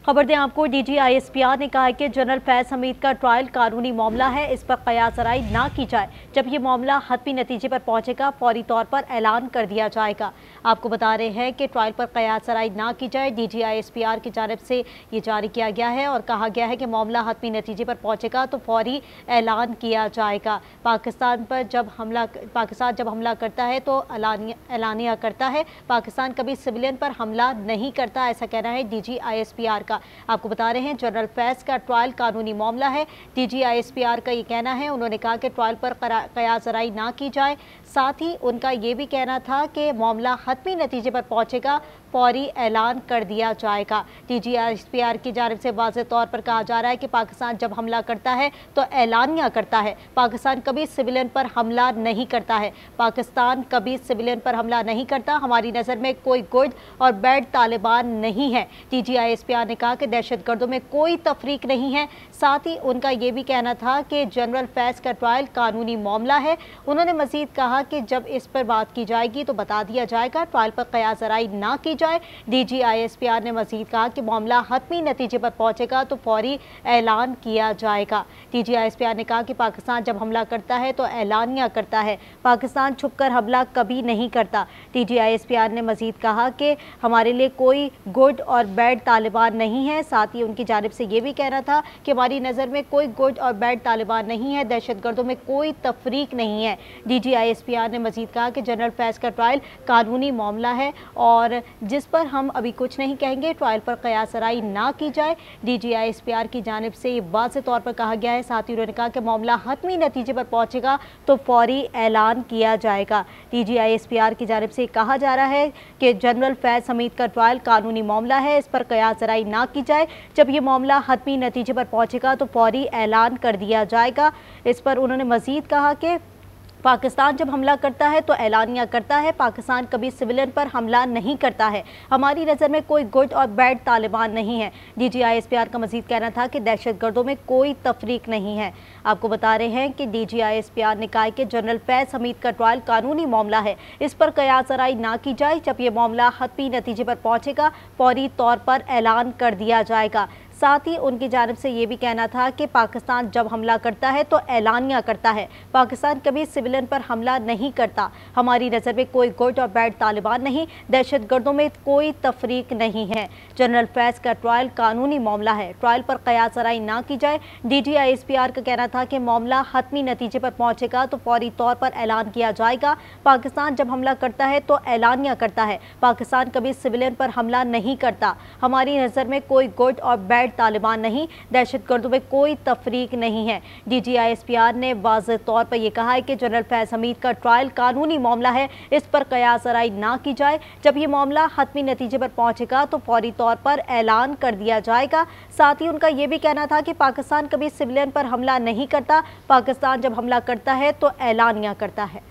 खबर दें आपको, डीजी आईएसपीआर ने कहा है कि जनरल फैज हमीद का ट्रायल कानूनी मामला है, इस पर कयास आराई ना की जाए। जब ये मामला हतमी नतीजे पर पहुंचेगा फौरी तौर पर ऐलान कर दिया जाएगा। आपको बता रहे हैं कि ट्रायल पर कयास आराई ना की जाए, डीजी आईएसपीआर की जानिब से ये जारी किया गया है और कहा गया है कि मामला हतमी नतीजे पर पहुंचेगा तो फौरी ऐलान किया जाएगा। पाकिस्तान जब हमला करता है तो ऐलानिया करता है। पाकिस्तान कभी सिविलियन पर हमला नहीं करता, ऐसा कहना है डीजी आईएसपीआर का। आपको बता रहे हैं जनरल फैज का ट्रायल कानूनी मामला है, डीजी आईएसपीआर का ये कहना है। उन्होंने कहा कि ट्रायल पर कयास आराई ना की जाए। साथ ही उनका ये भी कहना था कि मामला हतमी नतीजे पर पहुंचेगा, फौरी ऐलान कर दिया जाएगा। डीजी आईएसपीआर की जानिब से वाज़ेह तौर पर कहा जा रहा है कि पाकिस्तान जब हमला करता है तो ऐलानिया करता है। पाकिस्तान कभी सिविलियन पर हमला नहीं करता है। पाकिस्तान कभी सिविलियन पर हमला नहीं करता। हमारी नज़र में कोई गुड और बैड तालिबान नहीं है। डीजी आईएसपीआर ने कहा कि दहशतगर्दों में कोई तफरीक नहीं है। साथ ही उनका ये भी कहना था कि जनरल फैज का ट्रायल कानूनी मामला है। उन्होंने मजीद कहा कि जब इस पर बात की जाएगी तो बता दिया जाएगा, ट्रायल पर कयास आराई ना की जाए। डीजी आईएसपीआर ने मजीद कहा कि मामला हतमी नतीजे पर पहुंचेगा तो फौरी ऐलान किया जाएगा। डीजी आईएसपीआर ने कहा कि पाकिस्तान जब हमला करता है तो ऐलानिया करता है। पाकिस्तान छुपकर हमला कभी नहीं करता। डीजी आईएसपीआर ने मजीद कहा कि हमारे लिए कोई गुड और बैड तालिबान नहीं है। साथ ही उनकी जानिब से ये भी कहना था कि हमारी नज़र में कोई गुड और बैड तालिबान नहीं है, दहशतगर्दों में कोई तफरीक नहीं है। डीजी आईएसपीआर ने मजीद कहा कि जनरल फैज का ट्रायल कानूनी मामला है और जिस पर हम अभी कुछ नहीं कहेंगे, ट्रायल पर कयास आराई ना की जाए। डीजी आईएसपीआर की जानिब से ये वाज़ेह तौर पर कहा गया है। साथ ही उन्होंने कहा कि मामला हतमी नतीजे पर पहुंचेगा तो फौरी ऐलान किया जाएगा। डीजी आईएसपीआर की जानिब से कहा जा रहा है कि जनरल फैज हमीद का ट्रायल कानूनी मामला है, इस पर कयास आराई ना की जाए। जब ये मामला हतमी नतीजे पर पहुंचेगा तो फौरी ऐलान कर दिया जाएगा। इस पर उन्होंने मजीद कहा कि पाकिस्तान जब हमला करता है तो ऐलानिया करता है। पाकिस्तान कभी सिविलियन पर हमला नहीं करता है। हमारी नज़र में कोई गुड और बैड तालिबान नहीं है। डीजी आईएसपीआर का मजीद कहना था कि दहशतगर्दों में कोई तफरीक नहीं है। आपको बता रहे हैं कि डीजी आईएसपीआर ने कहा कि जनरल फैज हमीद का ट्रायल कानूनी मामला है, इस पर कयास आराई ना की जाए। जब ये मामला हतमी नतीजे पर पहुंचेगा फौरी तौर पर ऐलान कर दिया जाएगा। साथ ही उनकी जानिब से ये भी कहना था कि पाकिस्तान जब हमला करता है तो ऐलानिया करता है। पाकिस्तान कभी सिविलियन पर हमला नहीं करता। हमारी नज़र में कोई गुड और बैड तालिबान नहीं, दहशतगर्दों में कोई तफरीक नहीं है। जनरल फैज का ट्रायल कानूनी मामला है, ट्रायल पर कयास आराई ना की जाए। डीजी आईएसपीआर का कहना था कि मामला हतमी नतीजे पर पहुंचेगा तो फौरी तौर पर ऐलान किया जाएगा। पाकिस्तान जब हमला करता है तो ऐलानिया करता है। पाकिस्तान कभी सिविलियन पर हमला नहीं करता। हमारी नज़र में कोई गुड और बैड तालिबान नहीं, दहशतगर्दों में कोई तफरीक नहीं है। डीजी आईएसपीआर ने वाज़ेह तौर पर यह कहा है कि जनरल फैज हमीद का ट्रायल कानूनी मामला है, इस पर कयास आराई ना की जाए। जब ये मामला हतमी नतीजे पर पहुंचेगा तो फौरी तौर पर ऐलान कर दिया जाएगा। साथ ही उनका यह भी कहना था कि पाकिस्तान कभी सिविलियन पर हमला नहीं करता। पाकिस्तान जब हमला करता है तो ऐलानिया करता है।